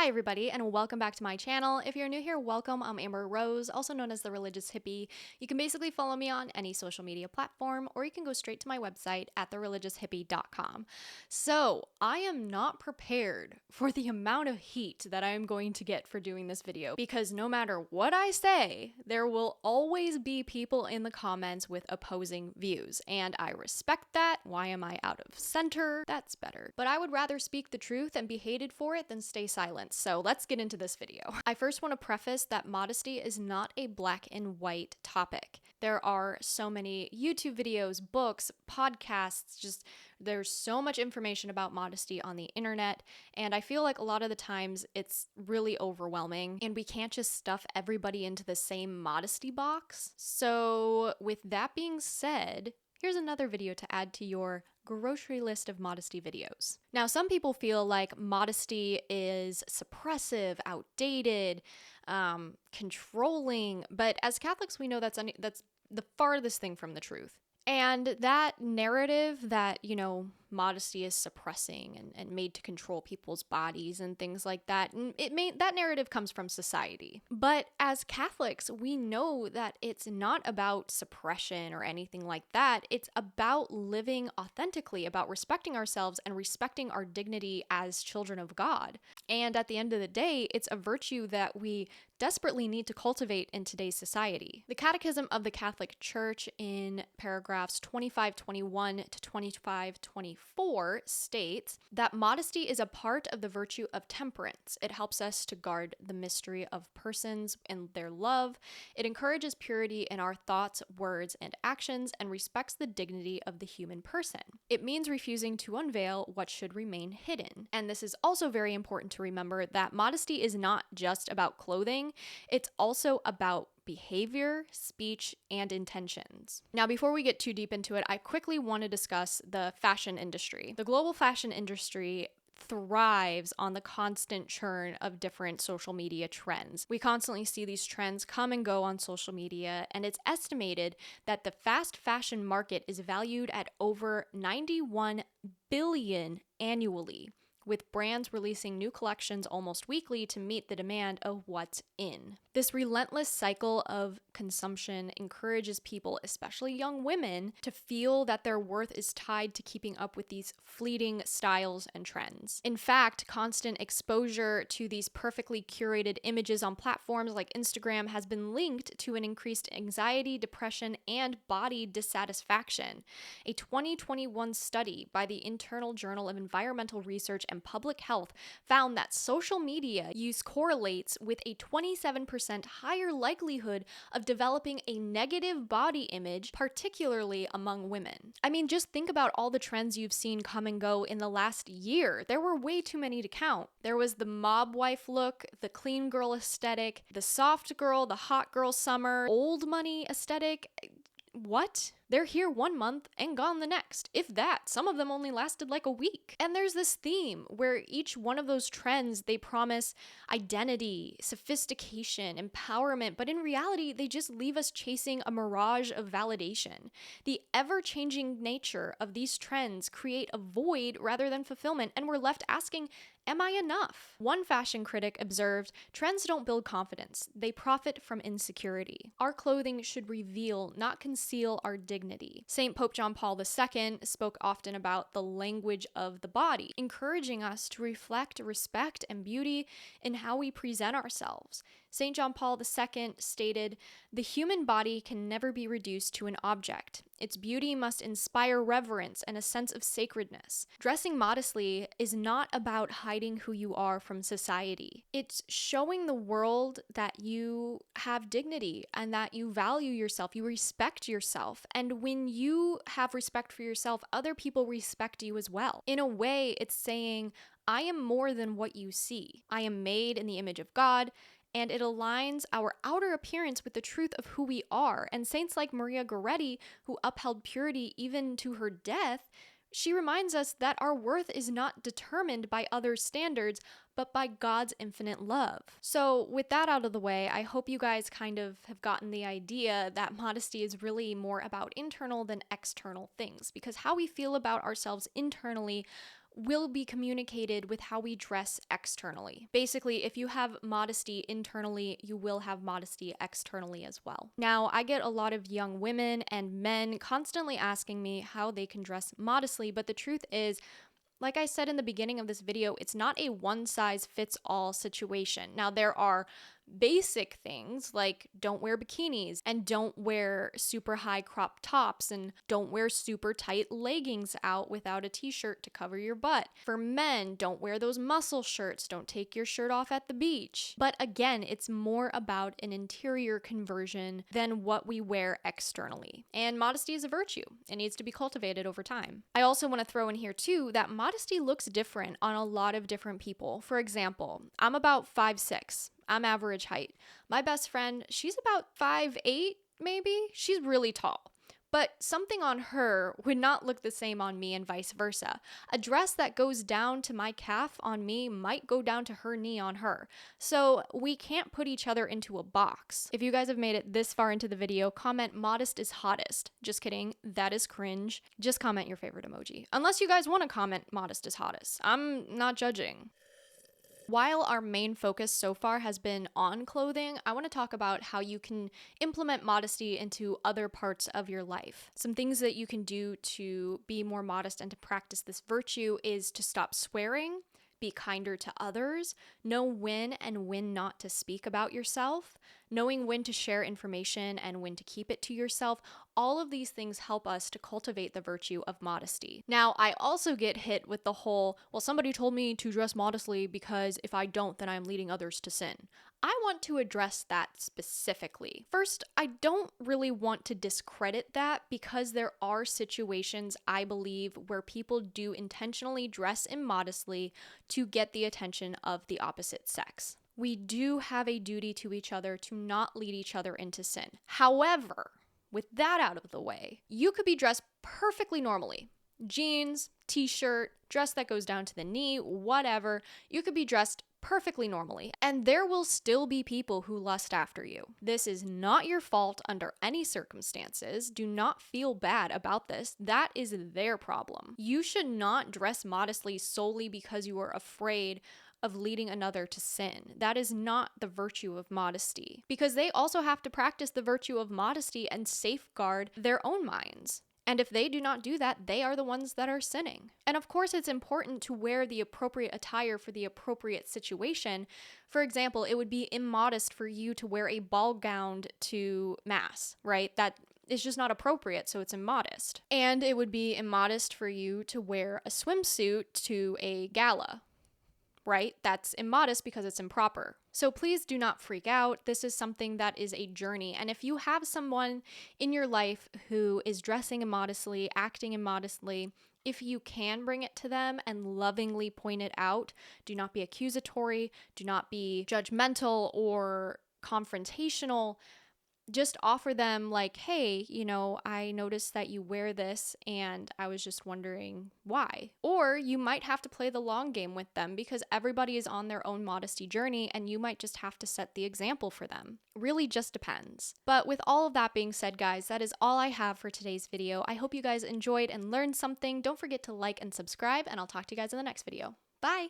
Hi everybody, and welcome back to my channel. If you're new here, welcome. I'm Amber Rose, also known as the Religious Hippie. You can basically follow me on any social media platform, or you can go straight to my website at thereligioushippie.com. So, I am not prepared for the amount of heat that I am going to get for doing this video, because no matter what I say, there will always be people in the comments with opposing views, and I respect that. Why am I out of center? That's better. But I would rather speak the truth and be hated for it than stay silent. So let's get into this video. I first want to preface that modesty is not a black and white topic. There are so many YouTube videos, books, podcasts, there's so much information about modesty on the internet, and I feel like a lot of the times it's really overwhelming, and we can't just stuff everybody into the same modesty box. So with that being said, here's another video to add to your grocery list of modesty videos. Now, some people feel like modesty is suppressive, outdated, controlling, but as Catholics, we know that's the farthest thing from the truth. And that narrative that, modesty is suppressing and made to control people's bodies and things like that, that narrative comes from society. But as Catholics, we know that it's not about suppression or anything like that. It's about living authentically, about respecting ourselves and respecting our dignity as children of God. And at the end of the day, it's a virtue that we desperately need to cultivate in today's society. The Catechism of the Catholic Church in paragraphs 2521 to 2524 states that modesty is a part of the virtue of temperance. It helps us to guard the mystery of persons and their love. It encourages purity in our thoughts, words, and actions, and respects the dignity of the human person. It means refusing to unveil what should remain hidden. And this is also very important to remember that modesty is not just about clothing. It's also about behavior, speech, and intentions. Now, before we get too deep into it, I quickly want to discuss the fashion industry. The global fashion industry thrives on the constant churn of different social media trends. We constantly see these trends come and go on social media, and it's estimated that the fast fashion market is valued at over $91 billion annually, with brands releasing new collections almost weekly to meet the demand of what's in. This relentless cycle of consumption encourages people, especially young women, to feel that their worth is tied to keeping up with these fleeting styles and trends. In fact, constant exposure to these perfectly curated images on platforms like Instagram has been linked to an increased anxiety, depression, and body dissatisfaction. A 2021 study by the Internal Journal of Environmental Research and Public Health found that social media use correlates with a 27% higher likelihood of developing a negative body image, particularly among women. I mean, just think about all the trends you've seen come and go in the last year. There were way too many to count. There was the mob wife look, the clean girl aesthetic, the soft girl, the hot girl summer, old money aesthetic. What? They're here 1 month and gone the next. If that, some of them only lasted like a week. And there's this theme where each one of those trends, they promise identity, sophistication, empowerment, but in reality, they just leave us chasing a mirage of validation. The ever-changing nature of these trends create a void rather than fulfillment, and we're left asking, am I enough? One fashion critic observed, trends don't build confidence. They profit from insecurity. Our clothing should reveal, not conceal, our dignity. St. Pope John Paul II spoke often about the language of the body, encouraging us to reflect respect and beauty in how we present ourselves. St. John Paul II stated, "The human body can never be reduced to an object. Its beauty must inspire reverence and a sense of sacredness. Dressing modestly is not about hiding who you are from society. It's showing the world that you have dignity and that you value yourself, you respect yourself. And when you have respect for yourself, other people respect you as well. In a way, it's saying, I am more than what you see. I am made in the image of God, and it aligns our outer appearance with the truth of who we are." And saints like Maria Goretti, who upheld purity even to her death, she reminds us that our worth is not determined by other standards, but by God's infinite love. So with that out of the way, I hope you guys kind of have gotten the idea that modesty is really more about internal than external things, because how we feel about ourselves internally will be communicated with how we dress externally. Basically, if you have modesty internally, you will have modesty externally as well. Now, I get a lot of young women and men constantly asking me how they can dress modestly, but the truth is, like I said in the beginning of this video, it's not a one-size-fits-all situation. Now, there are basic things like don't wear bikinis and don't wear super high crop tops and don't wear super tight leggings out without a t-shirt to cover your butt. For men, don't wear those muscle shirts. Don't take your shirt off at the beach. But again, it's more about an interior conversion than what we wear externally. And modesty is a virtue. It needs to be cultivated over time. I also want to throw in here too that modesty looks different on a lot of different people. For example, I'm about 5'6". I'm average height. My best friend, she's about 5'8", maybe. She's really tall. But something on her would not look the same on me and vice versa. A dress that goes down to my calf on me might go down to her knee on her. So we can't put each other into a box. If you guys have made it this far into the video, comment modest is hottest. Just kidding, that is cringe. Just comment your favorite emoji. Unless you guys want to comment modest is hottest. I'm not judging. While our main focus so far has been on clothing, I want to talk about how you can implement modesty into other parts of your life. Some things that you can do to be more modest and to practice this virtue is to stop swearing, be kinder to others, know when and when not to speak about yourself, knowing when to share information and when to keep it to yourself. All of these things help us to cultivate the virtue of modesty. Now, I also get hit with the whole, well, somebody told me to dress modestly because if I don't, then I'm leading others to sin. I want to address that specifically. First, I don't really want to discredit that because there are situations, I believe, where people do intentionally dress immodestly to get the attention of the opposite sex. We do have a duty to each other to not lead each other into sin. However, with that out of the way, you could be dressed perfectly normally. Jeans, t-shirt, dress that goes down to the knee, whatever. You could be dressed perfectly normally, and there will still be people who lust after you. This is not your fault under any circumstances. Do not feel bad about this. That is their problem. You should not dress modestly solely because you are afraid of leading another to sin. That is not the virtue of modesty, because they also have to practice the virtue of modesty and safeguard their own minds. And if they do not do that, they are the ones that are sinning. And of course, it's important to wear the appropriate attire for the appropriate situation. For example, it would be immodest for you to wear a ball gown to mass, right? That is just not appropriate, so it's immodest. And it would be immodest for you to wear a swimsuit to a gala, right? That's immodest because it's improper. So please do not freak out. This is something that is a journey. And if you have someone in your life who is dressing immodestly, acting immodestly, if you can bring it to them and lovingly point it out, do not be accusatory, do not be judgmental or confrontational. Just offer them like, hey, I noticed that you wear this and I was just wondering why. Or you might have to play the long game with them because everybody is on their own modesty journey and you might just have to set the example for them. Really just depends. But with all of that being said, guys, that is all I have for today's video. I hope you guys enjoyed and learned something. Don't forget to like and subscribe, and I'll talk to you guys in the next video. Bye!